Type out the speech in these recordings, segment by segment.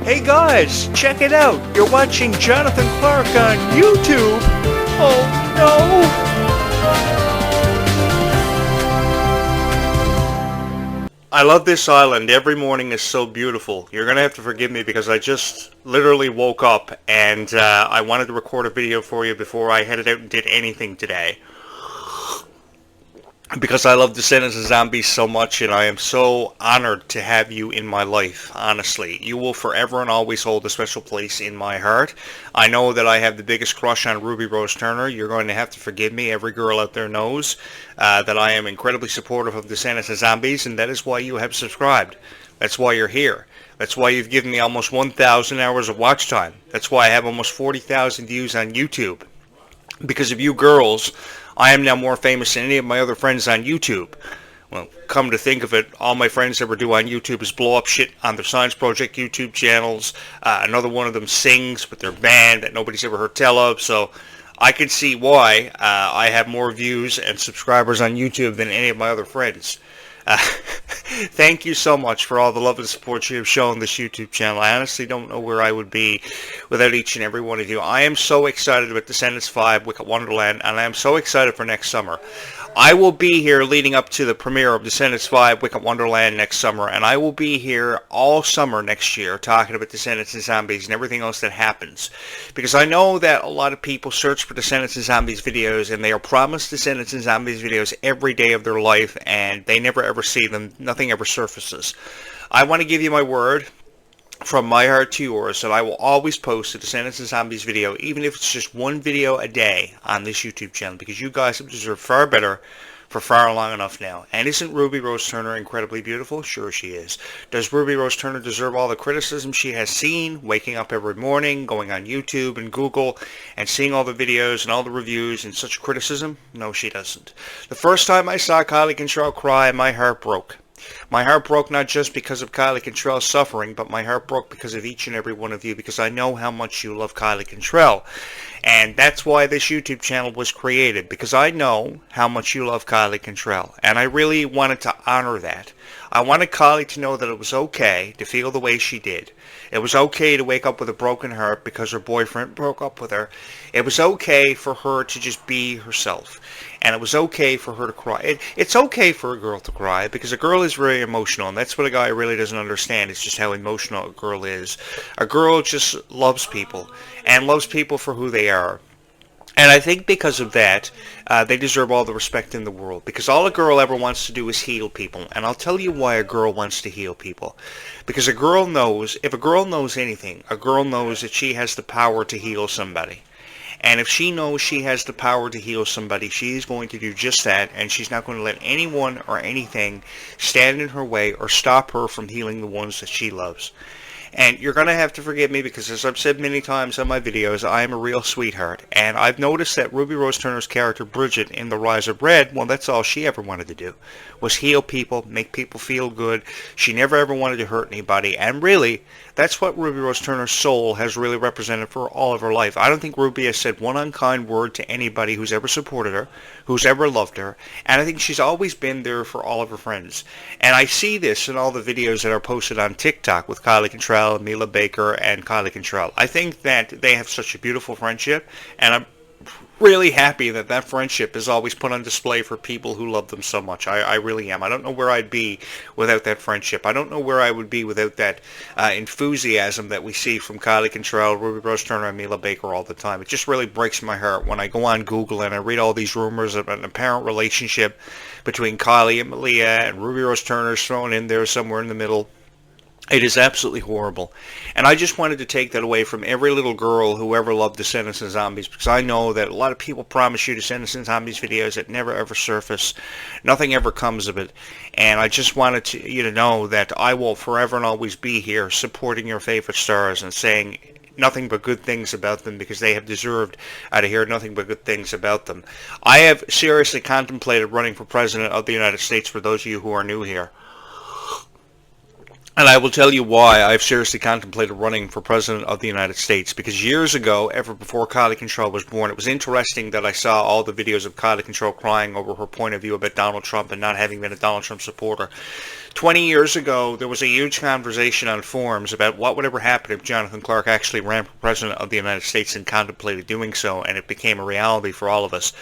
Hey guys, check it out. You're watching Jonathan Clarke on YouTube. Oh no! I love this island. Every morning is so beautiful. You're going to have to forgive me because I just literally woke up and I wanted to record a video for you before I headed out and did anything today. Because I love Descendants and Zombies so much, and I am so honored to have you in my life, honestly. You will forever and always hold a special place in my heart. I know that I have the biggest crush on Ruby Rose Turner. You're going to have to forgive me. Every girl out there knows that I am incredibly supportive of Descendants and Zombies, and that is why you have subscribed. That's why you're here. That's why you've given me almost 1,000 hours of watch time. That's why I have almost 40,000 views on YouTube. Because of you girls, I am now more famous than any of my other friends on YouTube. Well, come to think of it, all my friends ever do on YouTube is blow up shit on their Science Project YouTube channels. Another one of them sings with their band that nobody's ever heard tell of. So I can see why I have more views and subscribers on YouTube than any of my other friends. Thank you so much for all the love and support you have shown this YouTube channel. I honestly don't know where I would be without each and every one of you. I am so excited about Descendants 5, Wicked Wonderland, and I am so excited for next summer. I will be here leading up to the premiere of Descendants 5, Wicked Wonderland next summer, and I will be here all summer next year talking about Descendants and Zombies and everything else that happens. Because I know that a lot of people search for Descendants and Zombies videos, and they are promised Descendants and Zombies videos every day of their life, and they never ever see them. Nothing ever surfaces. I want to give you my word from my heart to yours that I will always post a Descendants and Zombies video, even if it's just one video a day on this YouTube channel, because you guys have deserved far better for far long enough now. And isn't Ruby Rose Turner incredibly beautiful? Sure she is. Does Ruby Rose Turner deserve all the criticism she has seen, waking up every morning, going on YouTube and Google, and seeing all the videos and all the reviews and such criticism? No, she doesn't. The first time I saw Kylie Cantrell cry, my heart broke. My heart broke not just because of Kylie Cantrell's suffering, but my heart broke because of each and every one of you, because I know how much you love Kylie Cantrell. And that's why this YouTube channel was created, because I know how much you love Kylie Cantrell. And I really wanted to honor that. I wanted Kylie to know that it was okay to feel the way she did. It was okay to wake up with a broken heart because her boyfriend broke up with her. It was okay for her to just be herself. And it was okay for her to cry. It's okay for a girl to cry, because a girl is very emotional, and that's what a guy really doesn't understand. It's just how emotional a girl is. A girl just loves people, and loves people for who they are. And I think because of that, they deserve all the respect in the world. Because all a girl ever wants to do is heal people. And I'll tell you why a girl wants to heal people. Because a girl knows, if a girl knows anything, a girl knows that she has the power to heal somebody. And if she knows she has the power to heal somebody, she's going to do just that, and she's not going to let anyone or anything stand in her way or stop her from healing the ones that she loves. And you're going to have to forgive me because, as I've said many times on my videos, I am a real sweetheart. And I've noticed that Ruby Rose Turner's character, Bridget, in The Rise of Red, well, that's all she ever wanted to do, was heal people, make people feel good. She never ever wanted to hurt anybody. And really, that's what Ruby Rose Turner's soul has really represented for all of her life. I don't think Ruby has said one unkind word to anybody who's ever supported her, who's ever loved her. And I think she's always been there for all of her friends. And I see this in all the videos that are posted on TikTok with Kylie Cantrell, Mila Baker, and Kylie Cantrell. I think that they have such a beautiful friendship, and I'm really happy that that friendship is always put on display for people who love them so much. I really am. I don't know where I'd be without that friendship. I don't know where I would be without that enthusiasm that we see from Kylie Cantrell, Ruby Rose Turner, and Mila Baker all the time. It just really breaks my heart when I go on Google and I read all these rumors of an apparent relationship between Kylie and Malia, and Ruby Rose Turner's thrown in there somewhere in the middle. It is absolutely horrible. And I just wanted to take that away from every little girl who ever loved Descendants and Zombies, because I know that a lot of people promise you Descendants and Zombies videos that never ever surface. Nothing ever comes of it. And I just wanted you to know that I will forever and always be here supporting your favorite stars and saying nothing but good things about them, because they have deserved to hear nothing but good things about them. I have seriously contemplated running for President of the United States, for those of you who are new here. And I will tell you why I've seriously contemplated running for President of the United States. Because years ago, ever before Kylie Control was born, it was interesting that I saw all the videos of Kylie Control crying over her point of view about Donald Trump and not having been a Donald Trump supporter. 20 years ago, there was a huge conversation on forums about what would ever happen if Jonathan Clarke actually ran for President of the United States and contemplated doing so, and it became a reality for all of us.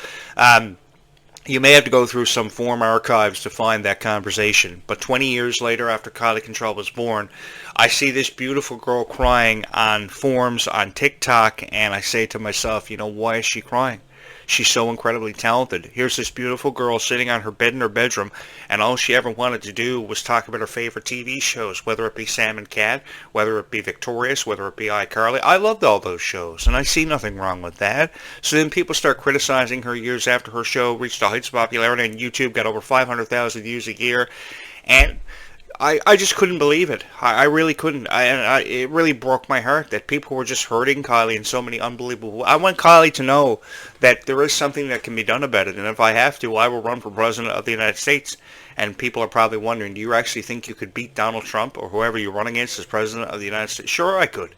You may have to go through some forum archives to find that conversation. But 20 years later, after Kylie Control was born, I see this beautiful girl crying on forums, on TikTok, and I say to myself, you know, why is she crying? She's so incredibly talented. Here's this beautiful girl sitting on her bed in her bedroom, and all she ever wanted to do was talk about her favorite TV shows, whether it be Sam and Cat, whether it be Victorious, whether it be iCarly. I loved all those shows, and I see nothing wrong with that. So then people start criticizing her years after her show reached the heights of popularity, and YouTube got over 500,000 views a year, and I just couldn't believe it. I really couldn't. It really broke my heart that people were just hurting Kylie in so many unbelievable ways. I want Kylie to know that there is something that can be done about it, and if I have to, I will run for President of the United States. And people are probably wondering, do you actually think you could beat Donald Trump or whoever you're running against as President of the United States? Sure, I could,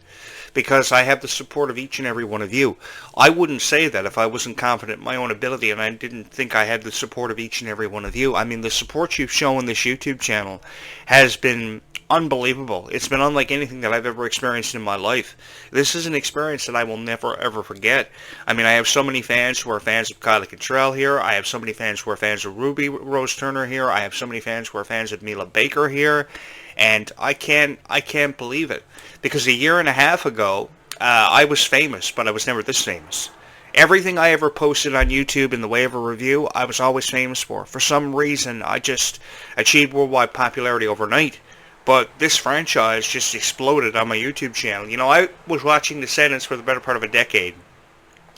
because I have the support of each and every one of you. I wouldn't say that if I wasn't confident in my own ability and I didn't think I had the support of each and every one of you. I mean, the support you've shown this YouTube channel has been unbelievable. It's been unlike anything that I've ever experienced in my life. This is an experience that I will never ever forget. I mean, I have so many fans who are fans of Kylie Control here. I have so many fans who are fans of Ruby Rose Turner here. I have so many fans who are fans of Mila Baker here. And I can't believe it. Because a year and a half ago, I was famous, but I was never this famous. Everything I ever posted on YouTube in the way of a review, I was always famous for. For some reason, I just achieved worldwide popularity overnight. But this franchise just exploded on my YouTube channel. You know, I was watching Descendants for the better part of a decade.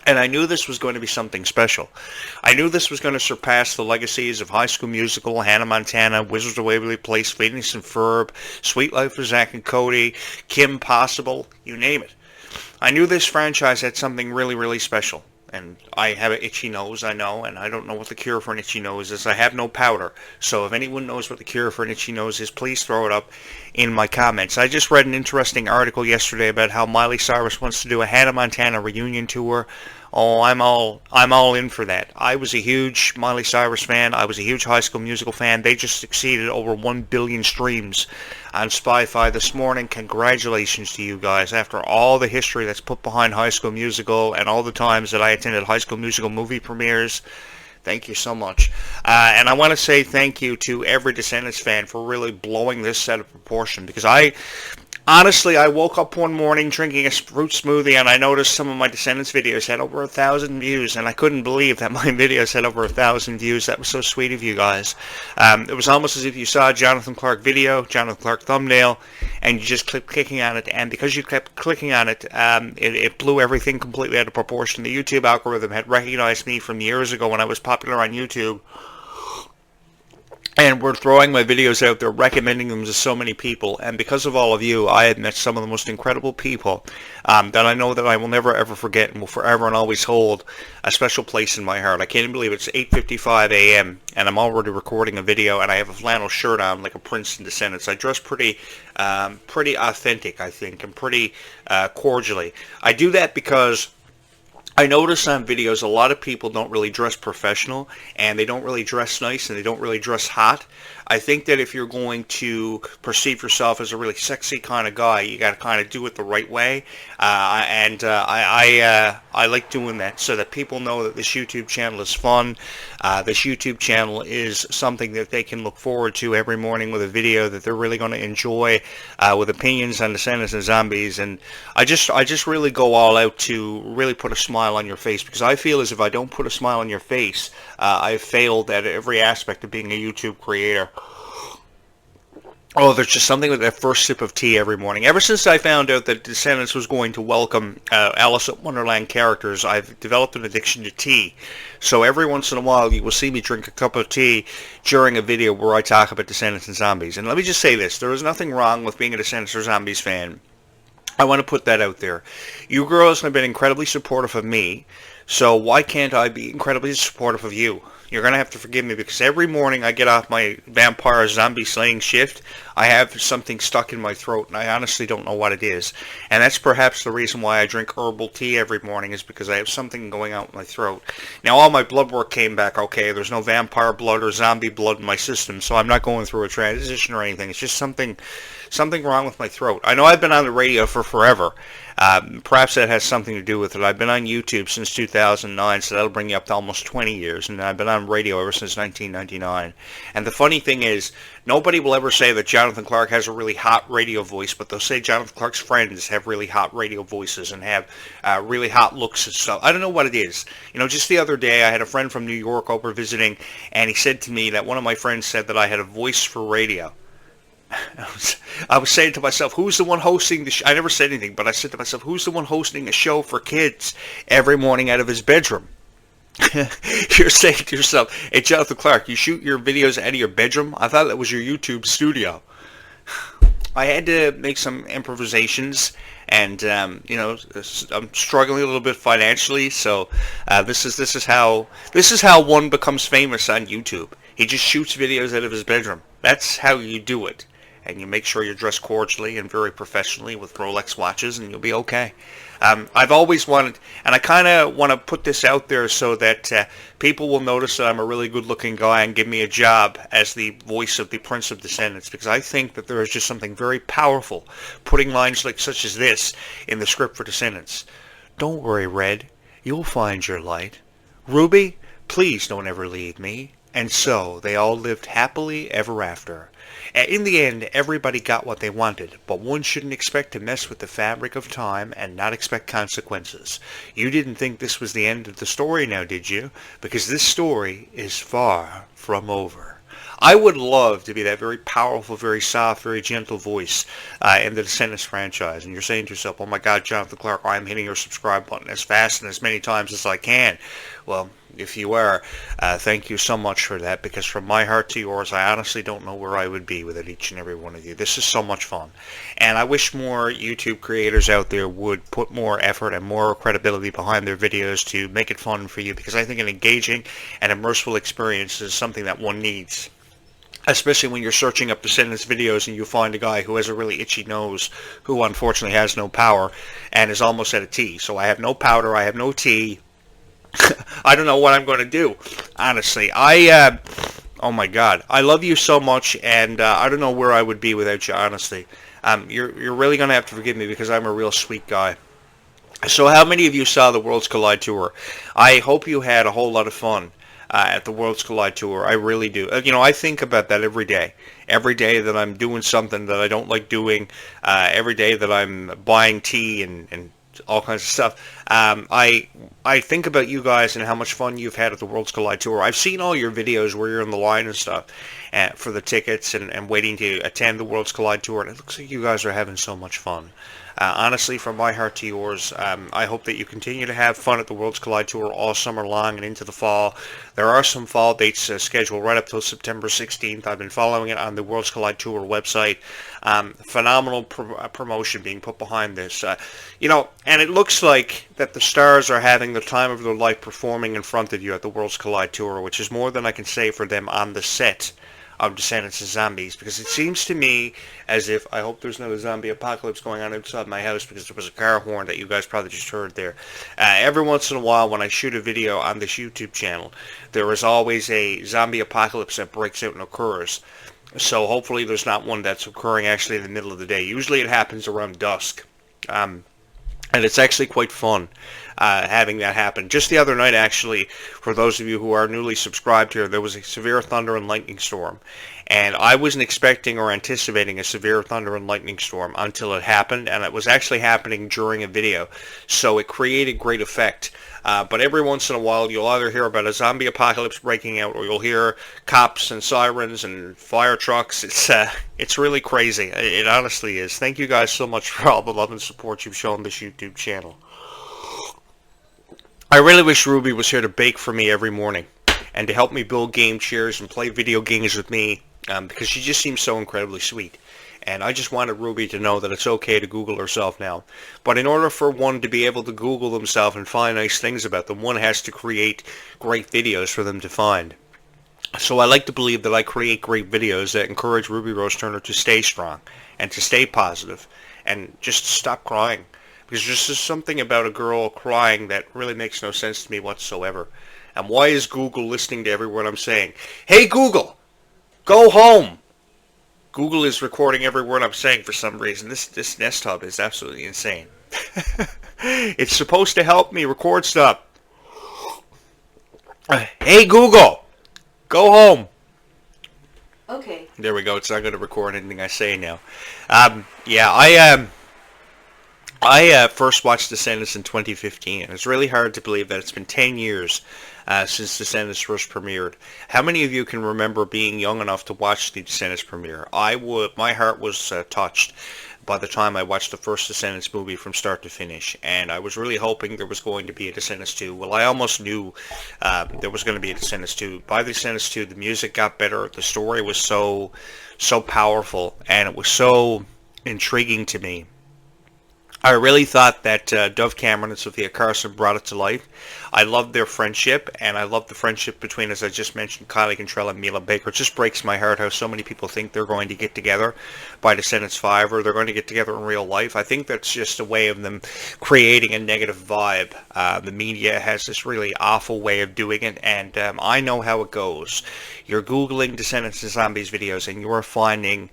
And I knew this was going to be something special. I knew this was going to surpass the legacies of High School Musical, Hannah Montana, Wizards of Waverly Place, Phineas and Ferb, Sweet Life of Zack and Cody, Kim Possible, you name it. I knew this franchise had something really, really special. And I have an itchy nose, I know, and I don't know what the cure for an itchy nose is. I have no powder. So if anyone knows what the cure for an itchy nose is, please throw it up in my comments. I just read an interesting article yesterday about how Miley Cyrus wants to do a Hannah Montana reunion tour. Oh, I'm all in for that. I was a huge Miley Cyrus fan. I was a huge High School Musical fan. They just exceeded over 1 billion streams on Spotify this morning. Congratulations to you guys. After all the history that's put behind High School Musical and all the times that I attended High School Musical movie premieres, thank you so much. And I want to say thank you to every Descendants fan for really blowing this out of proportion, because honestly, I woke up one morning drinking a fruit smoothie and I noticed some of my Descendants videos had over 1,000 views, and I couldn't believe that my videos had over 1,000 views. That was so sweet of you guys. It was almost as if you saw a Jonathan Clarke video, Jonathan Clarke thumbnail, and you just kept clicking on it, and because you kept clicking on it, it blew everything completely out of proportion. The YouTube algorithm had recognized me from years ago when I was popular on YouTube, and we're throwing my videos out there, recommending them to so many people. And because of all of you, I have met some of the most incredible people that I know that I will never ever forget and will forever and always hold a special place in my heart. I can't even believe it's 8:55 a.m. and I'm already recording a video, and I have a flannel shirt on like a Prince in Descendants. I dress pretty authentic, I think, and pretty cordially. I do that because I notice on videos a lot of people don't really dress professional, and they don't really dress nice, and they don't really dress hot. I think that if you're going to perceive yourself as a really sexy kind of guy, you got to kind of do it the right way. I like doing that so that people know that this YouTube channel is fun. This YouTube channel is something that they can look forward to every morning with a video that they're really going to enjoy, with opinions on Descendants and zombies. And I just really go all out to really put a smile on your face, because I feel as if I don't put a smile on your face, I've failed at every aspect of being a YouTube creator. Oh, there's just something with that first sip of tea every morning. Ever since I found out that Descendants was going to welcome Alice at Wonderland characters, I've developed an addiction to tea. So every once in a while, you will see me drink a cup of tea during a video where I talk about Descendants and zombies. And let me just say this. There is nothing wrong with being a Descendants or Zombies fan. I want to put that out there. You girls have been incredibly supportive of me, so why can't I be incredibly supportive of you? You're going to have to forgive me because every morning I get off my vampire zombie slaying shift, I have something stuck in my throat, and I honestly don't know what it is. And that's perhaps the reason why I drink herbal tea every morning, is because I have something going out in my throat. Now, all my blood work came back okay. There's no vampire blood or zombie blood in my system, so I'm not going through a transition or anything. It's just something wrong with my throat. I know I've been on the radio for forever. Perhaps that has something to do with it. I've been on YouTube since 2009, so that'll bring you up to almost 20 years, and I've been on radio ever since 1999. And the funny thing is, nobody will ever say that Jonathan Clarke has a really hot radio voice, but they'll say Jonathan Clarke's friends have really hot radio voices and have really hot looks and stuff. I don't know what it is. Just the other day, I had a friend from New York over visiting, and he said to me that one of my friends said that I had a voice for radio. I was saying to myself, who's the one hosting the show? I never said anything, but I said to myself, who's the one hosting a show for kids every morning out of his bedroom? You're saying to yourself, hey, Jonathan Clarke, you shoot your videos out of your bedroom? I thought that was your YouTube studio. I had to make some improvisations, and I'm struggling a little bit financially, so this is how one becomes famous on YouTube. He just shoots videos out of his bedroom. That's how you do it. And you make sure you're dressed cordially and very professionally with Rolex watches, and you'll be okay. I've always wanted, and I kind of want to put this out there so that people will notice that I'm a really good-looking guy and give me a job as the voice of the Prince of Descendants, because I think that there is just something very powerful putting lines such as this in the script for Descendants. Don't worry, Red. You'll find your light. Ruby, please don't ever leave me. And so they all lived happily ever after. In the end, everybody got what they wanted, but one shouldn't expect to mess with the fabric of time and not expect consequences. You didn't think this was the end of the story now, did you? Because this story is far from over. I would love to be that very powerful, very soft, very gentle voice in the Descendants franchise. And you're saying to yourself, oh my God, Jonathan Clarke, I'm hitting your subscribe button as fast and as many times as I can. Well, if you are, thank you so much for that, because from my heart to yours, I honestly don't know where I would be without each and every one of you. This is so much fun. And I wish more YouTube creators out there would put more effort and more credibility behind their videos to make it fun for you, because I think an engaging and immersive experience is something that one needs. Especially when you're searching up Descendants videos and you find a guy who has a really itchy nose, who unfortunately has no power and is almost at a T. So I have no powder, I have no tea. I don't know what I'm going to do, honestly. Oh my God, I love you so much, and I don't know where I would be without you, honestly. You're really going to have to forgive me, because I'm a real sweet guy. So how many of you saw the Worlds Collide Tour? I hope you had a whole lot of fun at the Worlds Collide Tour. I really do. I think about that every day. Every day that I'm doing something that I don't like doing. Every day that I'm buying tea and all kinds of stuff. I think about you guys and how much fun you've had at the Worlds Collide Tour. I've seen all your videos where you're in the line and stuff for the tickets and waiting to attend the Worlds Collide Tour, and it looks like you guys are having so much fun. Honestly, from my heart to yours, I hope that you continue to have fun at the Worlds Collide Tour all summer long and into the fall. There are some fall dates scheduled right up till September 16th. I've been following it on the Worlds Collide Tour website. Phenomenal promotion being put behind this. And it looks like that the stars are having the time of their life performing in front of you at the Worlds Collide Tour, which is more than I can say for them on the set of Descendants of Zombies, because it seems to me as if, I hope there's not a zombie apocalypse going on outside my house, because there was a car horn that you guys probably just heard there. Every once in a while when I shoot a video on this YouTube channel, there is always a zombie apocalypse that breaks out and occurs. So hopefully there's not one that's occurring actually in the middle of the day. Usually it happens around dusk. And it's actually quite fun having that happen. Just the other night, actually, for those of you who are newly subscribed here, there was a severe thunder and lightning storm. And I wasn't expecting or anticipating a severe thunder and lightning storm until it happened, and it was actually happening during a video. So it created great effect. But every once in a while, you'll either hear about a zombie apocalypse breaking out, or you'll hear cops and sirens and fire trucks. It's really crazy. It honestly is. Thank you guys so much for all the love and support you've shown this YouTube channel. I really wish Ruby was here to bake for me every morning and to help me build game chairs and play video games with me, because she just seems so incredibly sweet. And I just wanted Ruby to know that it's okay to Google herself now. But in order for one to be able to Google themselves and find nice things about them, one has to create great videos for them to find. So I like to believe that I create great videos that encourage Ruby Rose Turner to stay strong and to stay positive and just stop crying. Because there's just something about a girl crying that really makes no sense to me whatsoever. And why is Google listening to every word I'm saying? Hey Google, go home! Google is recording every word I'm saying for some reason. This Nest Hub is absolutely insane. It's supposed to help me record stuff. Hey Google, go home. Okay. There we go. It's not going to record anything I say now. Yeah, I first watched Descendants in 2015, and it's really hard to believe that it's been 10 years since Descendants first premiered. How many of you can remember being young enough to watch the Descendants premiere? My heart was touched by the time I watched the first Descendants movie from start to finish, and I was really hoping there was going to be a Descendants 2. Well, I almost knew there was going to be a Descendants 2. By the Descendants 2, the music got better, the story was so powerful, and it was so intriguing to me. I really thought that Dove Cameron and Sophia Carson brought it to life. I loved their friendship, and I loved the friendship between, as I just mentioned, Kylie Cantrell and Mila Baker. It just breaks my heart how so many people think they're going to get together by Descendants 5, or they're going to get together in real life. I think that's just a way of them creating a negative vibe. The media has this really awful way of doing it, and I know how it goes. You're Googling Descendants and Zombies videos, and you're finding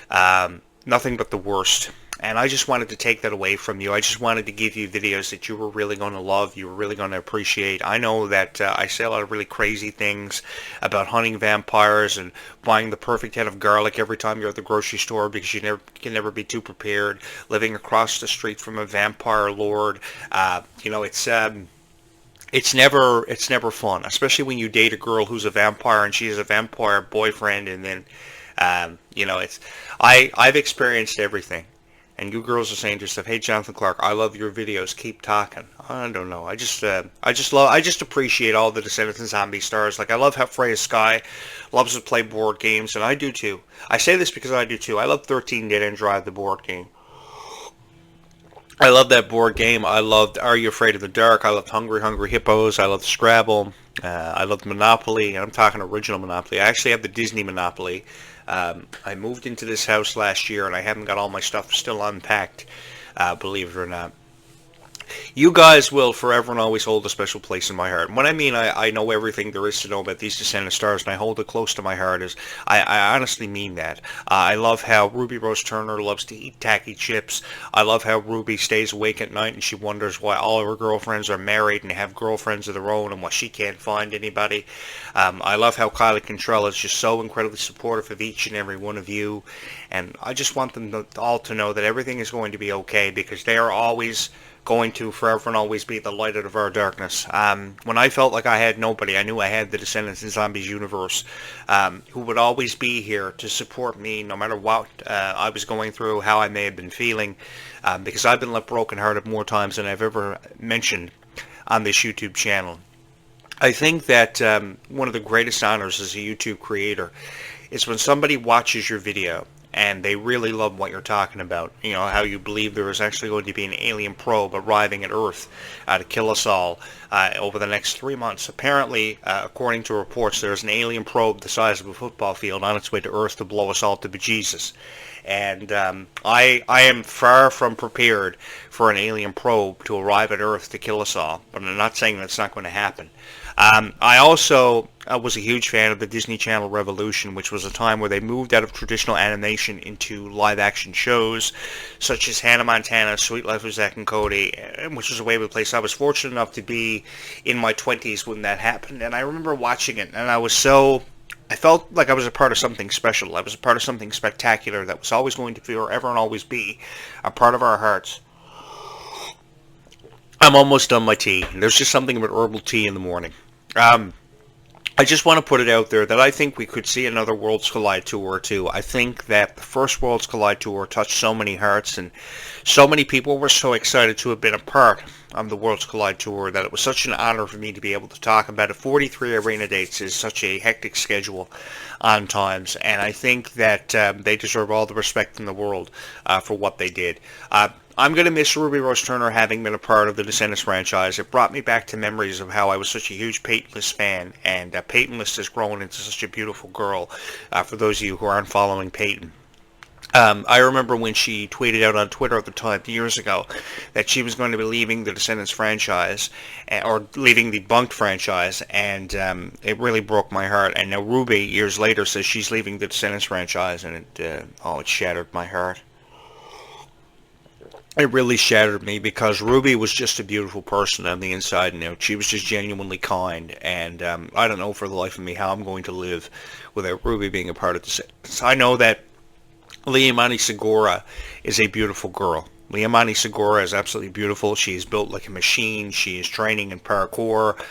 nothing but the worst. And I just wanted to take that away from you. I just wanted to give you videos that you were really going to love, you were really going to appreciate. I know that I say a lot of really crazy things about hunting vampires and buying the perfect head of garlic every time you're at the grocery store because you can never be too prepared. Living across the street from a vampire lord. It's never fun, especially when you date a girl who's a vampire and she has a vampire boyfriend, and then I've experienced everything. And you girls are saying to yourself, "Hey, Jonathan Clarke, I love your videos. Keep talking." I don't know. I just appreciate all the Descendants and Zombie stars. Like, I love how Freya Sky loves to play board games, and I do too. I say this because I do too. I love 13 Dead End Drive, the board game. I love that board game. I loved Are You Afraid of the Dark? I loved Hungry Hungry Hippos. I loved Scrabble. I loved Monopoly, and I'm talking original Monopoly. I actually have the Disney Monopoly. I moved into this house last year, and I haven't got all my stuff still unpacked, believe it or not. You guys will forever and always hold a special place in my heart. And when I mean I know everything there is to know about these Descendant stars, and I hold it close to my heart, is I honestly mean that. I love how Ruby Rose Turner loves to eat tacky chips. I love how Ruby stays awake at night and she wonders why all of her girlfriends are married and have girlfriends of their own and why she can't find anybody. I love how Kylie Cantrell is just so incredibly supportive of each and every one of you. And I just want them all to know that everything is going to be okay, because they are always going to forever and always be the light out of our darkness. When I felt like I had nobody, I knew I had the Descendants and Zombies universe, who would always be here to support me no matter what I was going through, how I may have been feeling, because I've been left brokenhearted more times than I've ever mentioned on this YouTube channel. I think that one of the greatest honors as a YouTube creator is when somebody watches your video and they really love what you're talking about. You know, how you believe there is actually going to be an alien probe arriving at Earth to kill us all over the next 3 months. Apparently, according to reports, there's an alien probe the size of a football field on its way to Earth to blow us all to bejesus. And I am far from prepared for an alien probe to arrive at Earth to kill us all, but I'm not saying that's not going to happen. I also was a huge fan of the Disney Channel Revolution, which was a time where they moved out of traditional animation into live-action shows, such as Hannah Montana, Sweet Life of Zack and Cody, which was a Waverly Place. I was fortunate enough to be in my 20s when that happened, and I remember watching it, and I felt like I was a part of something special. I was a part of something spectacular that was always going to forever and always be a part of our hearts. I'm almost done my tea. There's just something about herbal tea in the morning. I I just want to put it out there that I think we could see another Worlds Collide tour or two. I think that the first Worlds Collide tour touched so many hearts, and so many people were so excited to have been a part of the Worlds Collide tour that it was such an honor for me to be able to talk about it. 43 arena dates is such a hectic schedule on times, and I think that they deserve all the respect in the world for what they did. I'm going to miss Ruby Rose Turner having been a part of the Descendants franchise. It brought me back to memories of how I was such a huge Peyton List fan, and Peyton List has grown into such a beautiful girl, for those of you who aren't following Peyton. I remember when she tweeted out on Twitter at the time, years ago, that she was going to be leaving the Descendants franchise, or leaving the Bunked franchise, and it really broke my heart. And now Ruby, years later, says she's leaving the Descendants franchise, and it shattered my heart. It really shattered me because Ruby was just a beautiful person on the inside and out. She was just genuinely kind, and I don't know for the life of me how I'm going to live without Ruby being a part of this. I know that Liamani Segura is a beautiful girl. Liamani Segura is absolutely beautiful. She is built like a machine. She is training in parkour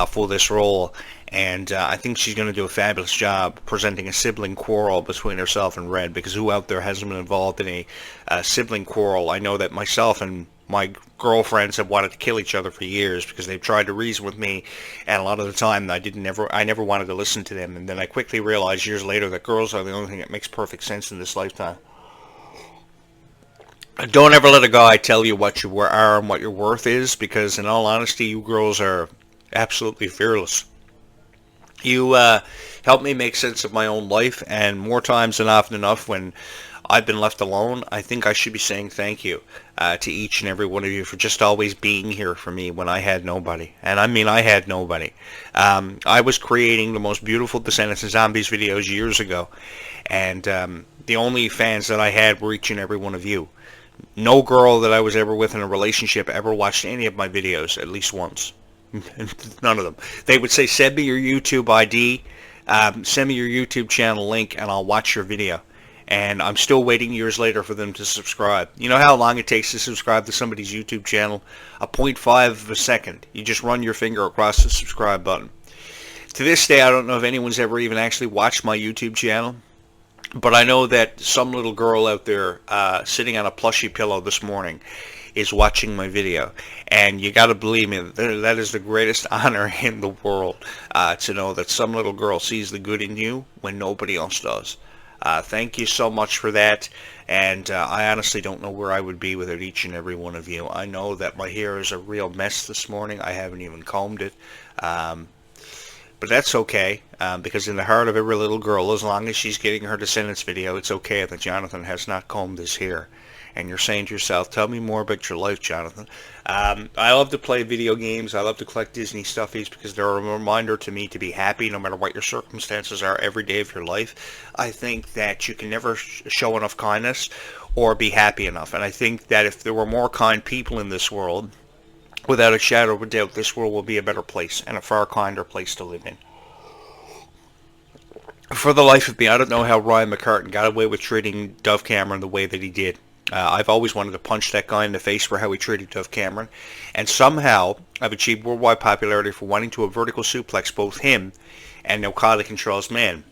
for this role. And I think she's going to do a fabulous job presenting a sibling quarrel between herself and Red, because who out there hasn't been involved in a sibling quarrel? I know that myself and my girlfriends have wanted to kill each other for years because they've tried to reason with me, and a lot of the time I never wanted to listen to them. And then I quickly realized years later that girls are the only thing that makes perfect sense in this lifetime. Don't ever let a guy tell you what you are and what your worth is, because in all honesty, you girls are absolutely fearless. You help me make sense of my own life, and more times than often enough when I've been left alone, I think I should be saying thank you to each and every one of you for just always being here for me when I had nobody. And I mean, I had nobody. I was creating the most beautiful Descendants and Zombies videos years ago, and the only fans that I had were each and every one of you. No girl that I was ever with in a relationship ever watched any of my videos at least once. None of them. They would say, send me your YouTube ID, send me your YouTube channel link, and I'll watch your video. And I'm still waiting years later for them to subscribe. You know how long it takes to subscribe to somebody's YouTube channel? A 0.5 of a second. You just run your finger across the subscribe button. To this day, I don't know if anyone's ever even actually watched my YouTube channel. But I know that some little girl out there sitting on a plushy pillow this morning is watching my video. And you got to believe me, that is the greatest honor in the world, to know that some little girl sees the good in you when nobody else does. Thank you so much for that. And I honestly don't know where I would be without each and every one of you. I know that my hair is a real mess this morning. I haven't even combed it. But that's okay, because in the heart of every little girl, as long as she's getting her Descendants video, it's okay that Jonathan has not combed his hair. And you're saying to yourself, tell me more about your life, Jonathan. I love to play video games. I love to collect Disney stuffies because they're a reminder to me to be happy no matter what your circumstances are every day of your life. I think that you can never show enough kindness or be happy enough. And I think that if there were more kind people in this world, without a shadow of a doubt, this world will be a better place and a far kinder place to live in. For the life of me, I don't know how Ryan McCartan got away with treating Dove Cameron the way that he did. I've always wanted to punch that guy in the face for how he treated Dove Cameron. And somehow, I've achieved worldwide popularity for wanting to vertical suplex both him and now Kylie Control's man.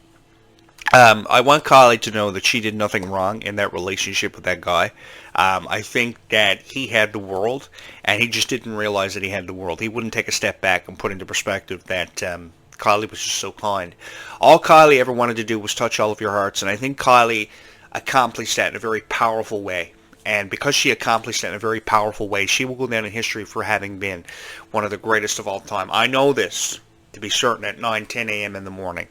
I want Kylie to know that she did nothing wrong in that relationship with that guy. I think that he had the world, and he just didn't realize that he had the world. He wouldn't take a step back and put into perspective that Kylie was just so kind. All Kylie ever wanted to do was touch all of your hearts, and I think Kylie accomplished that in a very powerful way. And because she accomplished that in a very powerful way, she will go down in history for having been one of the greatest of all time. I know this to be certain at 9, 10 a.m. in the morning.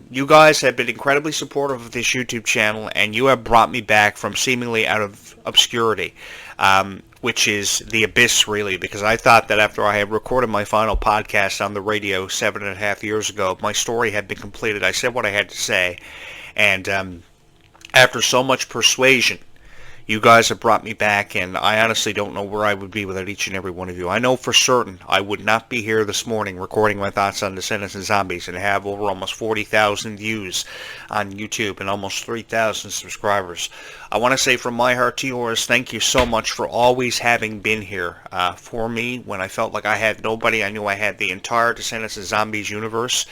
You guys have been incredibly supportive of this YouTube channel, and you have brought me back from seemingly out of obscurity, which is the abyss, really, because I thought that after I had recorded my final podcast on the radio 7.5 years ago, my story had been completed. I said what I had to say, and after so much persuasion, You guys have brought me back, and I honestly don't know where I would be without each and every one of you. I know for certain I would not be here this morning recording my thoughts on Descendants and Zombies and have over almost 40,000 views on YouTube and almost 3,000 subscribers. I want to say from my heart to yours, thank you so much for always having been here for me when I felt like I had nobody. I knew I had the entire Descendants and Zombies universe.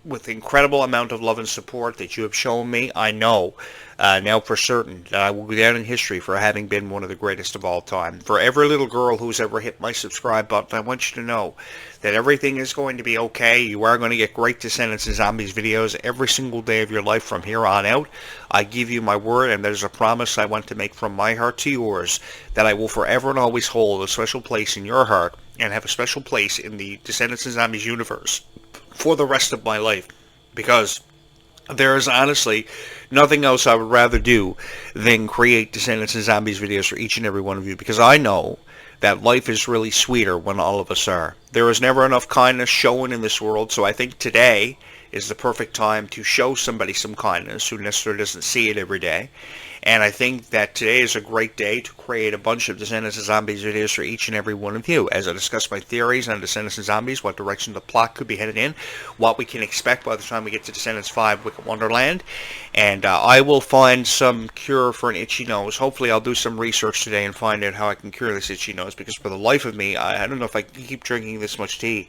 With the incredible amount of love and support that you have shown me, I know now for certain that I will go down in history for having been one of the greatest of all time. For every little girl who's ever hit my subscribe button, I want you to know that everything is going to be okay. You are going to get great Descendants and Zombies videos every single day of your life from here on out. I give you my word, and there's a promise I want to make from my heart to yours, that I will forever and always hold a special place in your heart and have a special place in the Descendants and Zombies universe for the rest of my life, because there is honestly nothing else I would rather do than create Descendants and Zombies videos for each and every one of you, because I know that life is really sweeter when all of us are. There is never enough kindness shown in this world, so I think today is the perfect time to show somebody some kindness who necessarily doesn't see it every day. And I think that today is a great day to create a bunch of Descendants and Zombies videos for each and every one of you, as I discuss my theories on Descendants and Zombies, what direction the plot could be headed in, what we can expect by the time we get to Descendants 5 Wicked Wonderland. And I will find some cure for an itchy nose. Hopefully I'll do some research today and find out how I can cure this itchy nose, because for the life of me, I don't know if I can keep drinking this much tea.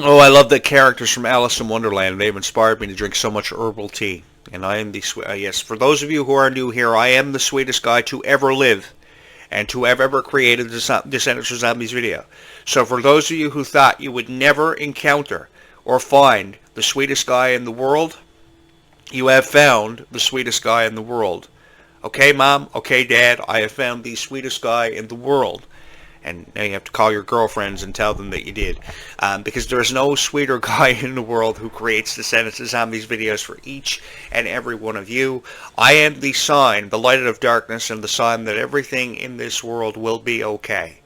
Oh, I love the characters from Alice in Wonderland. They've inspired me to drink so much herbal tea. And I am the yes, for those of you who are new here, I am the sweetest guy to ever live and to have ever created a Descendants of Zombies video. So for those of you who thought you would never encounter or find the sweetest guy in the world, you have found the sweetest guy in the world. Okay, Mom? Okay, Dad? I have found the sweetest guy in the world. And now you have to call your girlfriends and tell them that you did. Because there is no sweeter guy in the world who creates Descendants of Zombies videos for each and every one of you. I am the sign, the light of darkness, and the sign that everything in this world will be okay.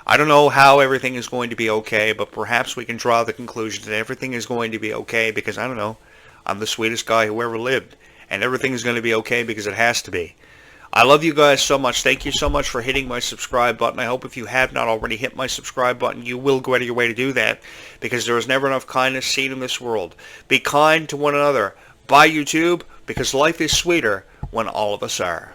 I don't know how everything is going to be okay, but perhaps we can draw the conclusion that everything is going to be okay because, I don't know, I'm the sweetest guy who ever lived. And everything is going to be okay because it has to be. I love you guys so much. Thank you so much for hitting my subscribe button. I hope if you have not already hit my subscribe button, you will go out of your way to do that, because there is never enough kindness seen in this world. Be kind to one another. Bye, YouTube, because life is sweeter when all of us are.